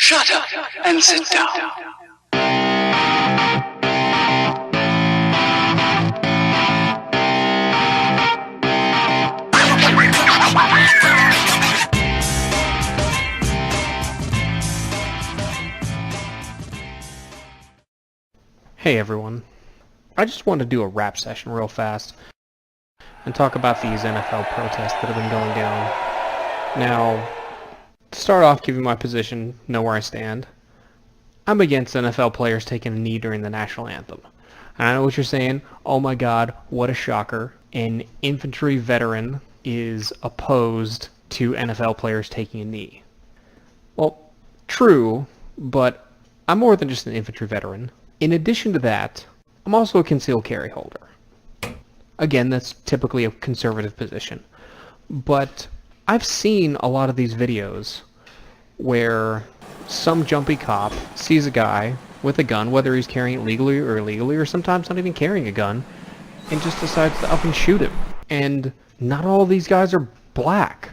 Shut up and sit down. Hey everyone, I just wanted to do a rap session real fast and talk about these NFL protests that have been going down. Now, to start off, give you my position, know where I stand. I'm against NFL players taking a knee during the national anthem. And I know what you're saying, oh my god, what a shocker. An infantry veteran is opposed to NFL players taking a knee. Well, true, but I'm more than just an infantry veteran. In addition to that, I'm also a concealed carry holder. Again, that's typically a conservative position. But I've seen a lot of these videos where some jumpy cop sees a guy with a gun, whether he's carrying it legally or illegally, or sometimes not even carrying a gun, and just decides to up and shoot him. And not all of these guys are black.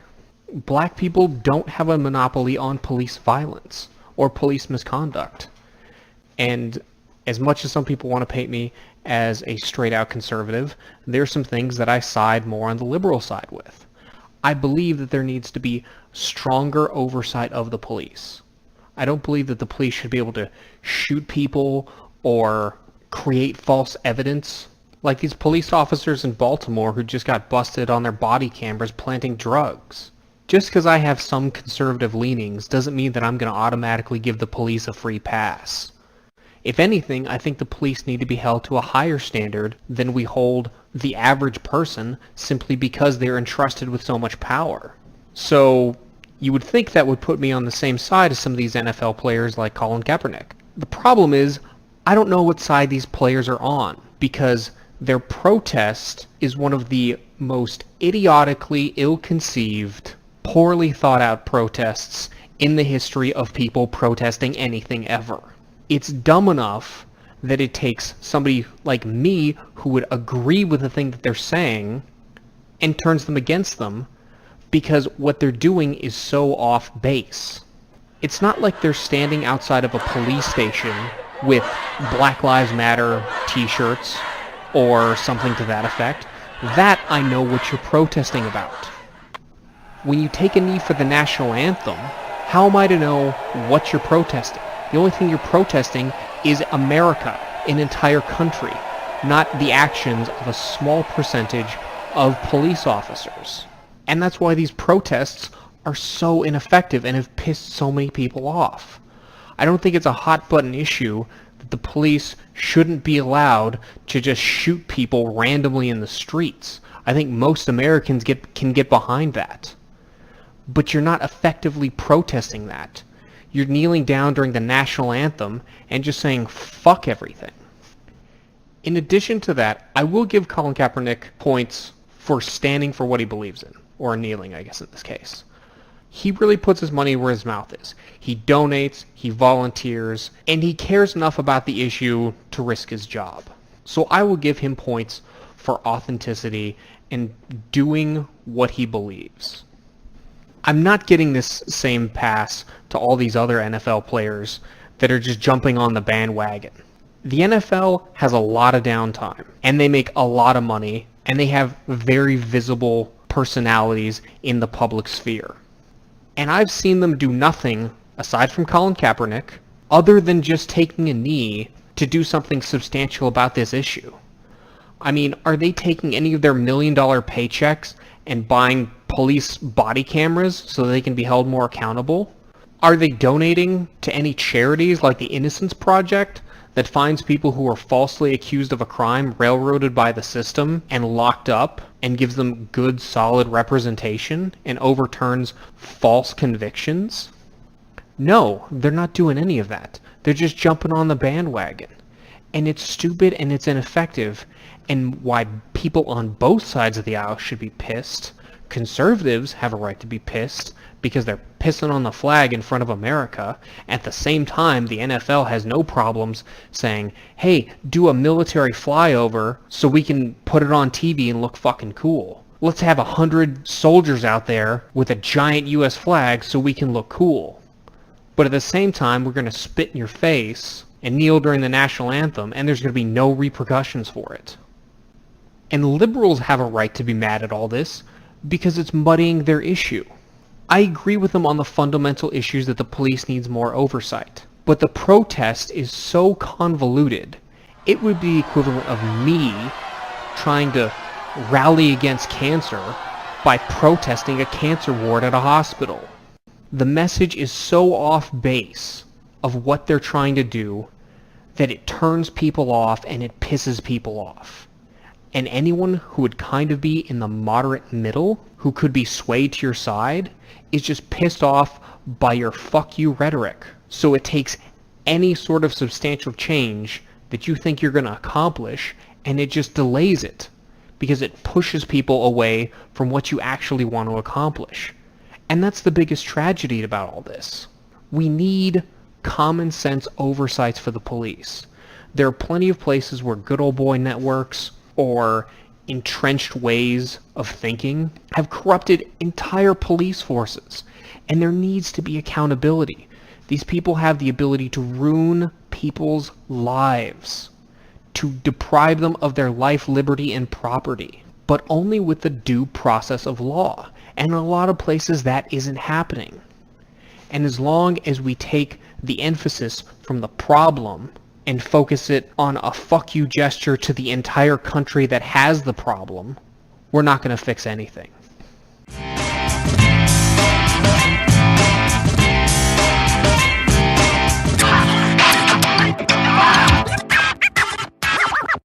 Black people don't have a monopoly on police violence or police misconduct. And as much as some people want to paint me as a straight-out conservative, there's some things that I side more on the liberal side with. I believe that there needs to be stronger oversight of the police. I don't believe that the police should be able to shoot people or create false evidence, like these police officers in Baltimore who just got busted on their body cameras planting drugs. Just because I have some conservative leanings doesn't mean that I'm going to automatically give the police a free pass. If anything, I think the police need to be held to a higher standard than we hold the average person simply because they're entrusted with so much power. So, you would think that would put me on the same side as some of these NFL players like Colin Kaepernick. The problem is, I don't know what side these players are on, because their protest is one of the most idiotically ill-conceived, poorly thought-out protests in the history of people protesting anything ever. It's dumb enough that it takes somebody like me who would agree with the thing that they're saying and turns them against them because what they're doing is so off base. It's not like they're standing outside of a police station with Black Lives Matter t-shirts or something to that effect. That I know what you're protesting about. When you take a knee for the national anthem, how am I to know what you're protesting? The only thing you're protesting is America, an entire country, not the actions of a small percentage of police officers. And that's why these protests are so ineffective and have pissed so many people off. I don't think it's a hot-button issue that the police shouldn't be allowed to just shoot people randomly in the streets. I think most Americans can get behind that. But you're not effectively protesting that. You're kneeling down during the national anthem and just saying, fuck everything. In addition to that, I will give Colin Kaepernick points for standing for what he believes in, or kneeling, I guess, in this case. He really puts his money where his mouth is. He donates, he volunteers, and he cares enough about the issue to risk his job. So I will give him points for authenticity and doing what he believes. I'm not getting this same pass to all these other NFL players that are just jumping on the bandwagon. The NFL has a lot of downtime, and they make a lot of money, and they have very visible personalities in the public sphere. And I've seen them do nothing, aside from Colin Kaepernick, other than just taking a knee to do something substantial about this issue. I mean, are they taking any of their $1 million paychecks and buying police body cameras so they can be held more accountable? Are they donating to any charities like the Innocence Project that finds people who are falsely accused of a crime railroaded by the system and locked up and gives them good, solid representation and overturns false convictions? No, they're not doing any of that. They're just jumping on the bandwagon. And it's stupid and it's ineffective, and why people on both sides of the aisle should be pissed. Conservatives have a right to be pissed because they're pissing on the flag in front of America. At the same time, the NFL has no problems saying, hey, do a military flyover so we can put it on TV and look fucking cool. Let's have 100 soldiers out there with a giant US flag so we can look cool. But at the same time, we're going to spit in your face and kneel during the national anthem, and there's going to be no repercussions for it. And liberals have a right to be mad at all this because it's muddying their issue. I agree with them on the fundamental issues that the police needs more oversight. But the protest is so convoluted, it would be the equivalent of me trying to rally against cancer by protesting a cancer ward at a hospital. The message is so off base of what they're trying to do that it turns people off and it pisses people off. And anyone who would kind of be in the moderate middle, who could be swayed to your side, is just pissed off by your fuck you rhetoric. So it takes any sort of substantial change that you think you're going to accomplish, and it just delays it, because it pushes people away from what you actually want to accomplish. And that's the biggest tragedy about all this. We need common sense oversights for the police. There are plenty of places where good old boy networks or entrenched ways of thinking have corrupted entire police forces, and there needs to be accountability. These people have the ability to ruin people's lives, to deprive them of their life, liberty, and property, but only with the due process of law. And in a lot of places that isn't happening. And as long as we take the emphasis from the problem and focus it on a fuck you gesture to the entire country that has the problem, we're not going to fix anything.